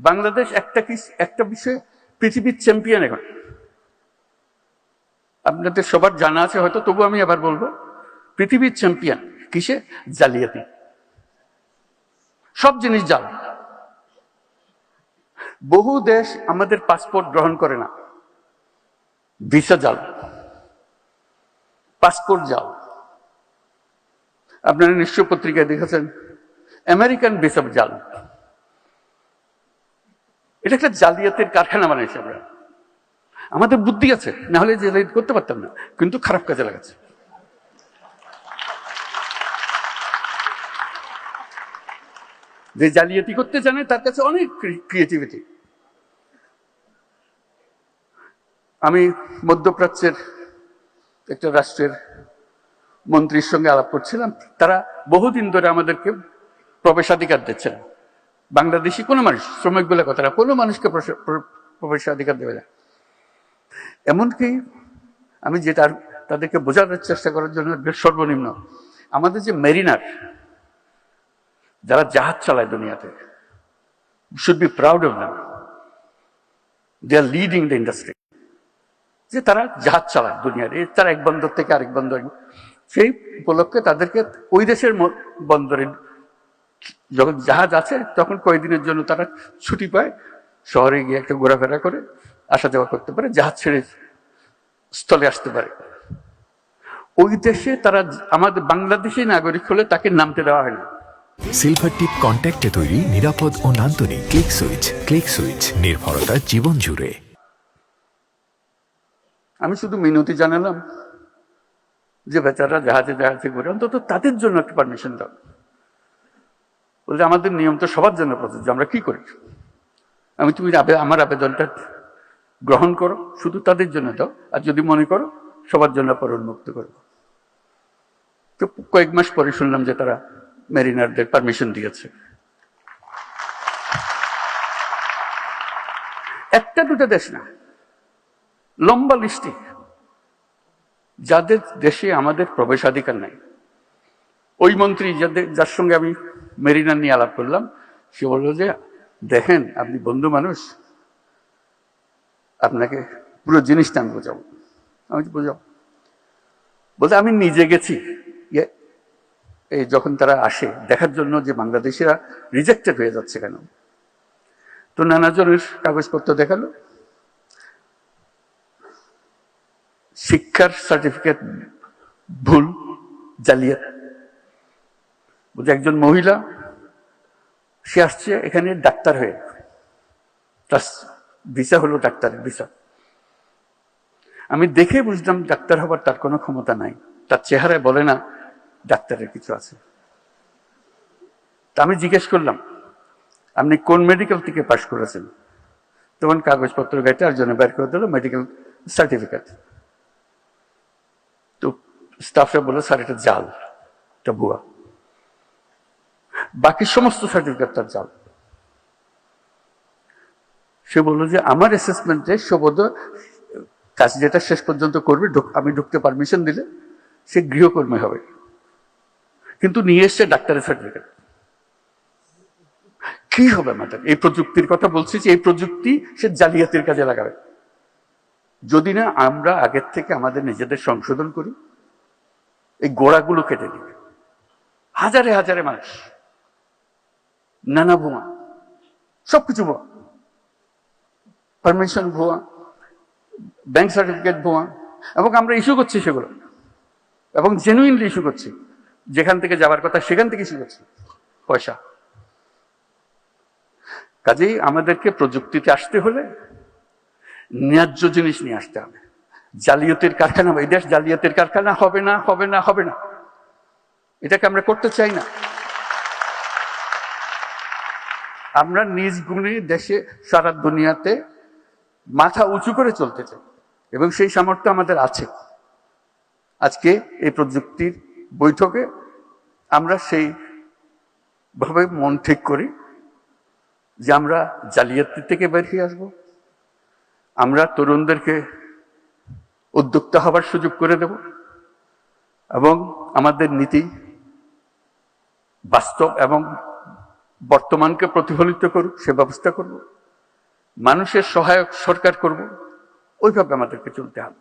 বাংলাদেশ একটা বিষয়ে পৃথিবীর চ্যাম্পিয়ন এখন। আপনাদের সবার জানা আছে হয়তো, তবু আমি আবার বলবো, পৃথিবীর চ্যাম্পিয়ন কিসে? জালিয়াতি। সব জিনিস জাল। বহু দেশ আমাদের পাসপোর্ট গ্রহণ করে না, ভিসা জাল, পাসপোর্ট জাল। আপনারা নিশ্চয় পত্রিকায় দেখেছেন আমেরিকান ভিসা জাল। এটা একটা জালিয়াতের কারখানা বানিয়েছে। আমরা, আমাদের বুদ্ধি আছে, না হলে জালিয়াতি করতে পারতাম না, কিন্তু খারাপ কাজে লাগাচ্ছে। যে জালিয়াতি করতে জানে তার কাছে অনেক ক্রিয়েটিভিটি। আমি মধ্যপ্রাচ্যের একটা রাষ্ট্রের মন্ত্রীর সঙ্গে আলাপ করছিলাম। তারা বহুদিন ধরে আমাদেরকে প্রবেশাধিকার দিচ্ছে না। বাংলাদেশি কোনো মানুষ, শ্রমিক বলে কথা না, কোনো মানুষকে প্রবেশাধিকার দেবে না। এমনকি আমি যেটা তাদেরকে বোঝানোর চেষ্টা করার জন্য, সর্বনিম্ন আমাদের যে মেরিনার, যারা জাহাজ চালায় দুনিয়াতে, should be proud of them. They are leading the industry. যে তারা জাহাজ চালায় দুনিয়ার, তারা এক বন্দর থেকে আরেক বন্দর, সেই উপলক্ষে তাদেরকে ওই দেশের বন্দরে যখন জাহাজ আছে তখন কয়েকদিনের জন্য তারা ছুটি পায়, শহরে গিয়ে একটা ঘোরাফেরা করে আসা যাওয়া করতে পারে, জাহাজ ছেড়ে স্থলে আসতে পারে। ওই দেশে তারা আমাদের বাংলাদেশি নাগরিক হলে তাকে নামতে দেওয়া হয় না। সিলভার টিপ কন্ট্যাক্টে তৈরি নিরাপদ ও নান্দনিক ক্লিক সুইচ। ক্লিক সুইচ, নির্ভরতা জীবন জুড়ে। আমি শুধু মিনতি জানালাম যে বেচারা জাহাজে জাহাজে ঘুরে, অন্তত তাদের জন্য একটা পারমিশন দাও। বলছে আমাদের নিয়ম তো সবার জন্য প্রযোজ্য, আমরা কি করি? তুমি আমার আবেদনটা গ্রহণ করো, শুধু তাদের জন্য দাও, আর যদি মনে করো সবার জন্য পর উন্মুক্ত করো। তো কয়েক মাস পরে শুনলাম যে তারা মেরিনারদের পারমিশন দিয়েছে। একটা দুটা দেশ না, লম্বা লিস্টে যাদের দেশে আমাদের প্রবেশাধিকার নাই। ওই মন্ত্রী যার সঙ্গে আমি মেরিনার নিয়ে আলাপ করলাম, সে বলল যে দেখেন আপনি বন্ধু মানুষ, আপনাকে পুরো জিনিসটা আমি বোঝাবো। আমি বোঝাবো বলতে, আমি নিজে গেছি এই যখন তারা আসে দেখার জন্য যে বাংলাদেশিরা রিজেক্টেড হয়ে যাচ্ছে কেন, তো নানা জনের কাগজপত্র দেখালো, শিক্ষার সার্টিফিকেট ভুল, জালিয়াত। বলছে একজন মহিলা, সে আসছে এখানে ডাক্তার হয়ে, তার ভিসা হলো ডাক্তারের ভিসা। আমি দেখে বুঝলাম ডাক্তার হবার তার কোনো ক্ষমতা নাই, তার চেহারায় বলে না ডাক্তারের কিছু আছে। তা আমি জিজ্ঞেস করলাম আপনি কোন মেডিকেল থেকে পাশ করেছেন? তখন কাগজপত্র গাইতে আর জন্য বের করে দিল মেডিকেল সার্টিফিকেট। তো স্টাফরা বললো স্যার এটা জাল, এটা ভুয়া। বাকি সমস্ত সার্টিফিকেট তার জাল। সে বললো যে আমার অ্যাসেসমেন্টে সবদ কাজ যেটা শেষ পর্যন্ত করবে, আমি ঢুকতে পারমিশন দিলে সে গৃহকর্মী হবে, কিন্তু নিয়ে এসছে ডাক্তারের সার্টিফিকেট। কি হবে আমাদের? এই প্রযুক্তির কথা বলছি যে এই প্রযুক্তি সে জালিয়াতির কাজে লাগাবে। যদি না আমরা আগের থেকে আমাদের নিজেদের সংশোধন করি, এই গোড়াগুলো কেটে দিবে। হাজারে হাজারে মানুষ, নানা ভুয়া, সবকিছু ভুয়া, পারমিশন ভুয়া, ব্যাংক সার্টিফিকেট ভুয়া, এবং আমরা ইস্যু করছি সেগুলো, এবং জেনুইনলি ইস্যু করছি। যেখান থেকে যাবার কথা সেখান থেকে ইস্যু করছি পয়সা। কাজেই আমাদেরকে প্রযুক্তিতে আসতে হলে ন্যায্য জিনিস নিয়ে আসতে হবে। জালিয়াতির কারখানা, এই দেশ জালিয়াতির কারখানা হবে না, হবে না, হবে না। এটাকে আমরা করতে চাই না। আমরা নিজ গুণে দেশে সারা দুনিয়াতে মাথা উঁচু করে চলতে চাই, এবং সেই সামর্থ্য আমাদের আছে। আজকে এই প্রযুক্তির বৈঠকে আমরা সেই ভাবে মন ঠিক করি যে আমরা জালিয়াতি থেকে বের হয়ে আসবো, আমরা তরুণদেরকে উদ্যোক্তা হবার সুযোগ করে দেব, এবং আমাদের নীতি বাস্তব এবং বর্তমানকে প্রতিফলিত করুক সে ব্যবস্থা করব। মানুষের সহায়ক সরকার করব, ওইভাবে আমাদেরকে চলতে হবে।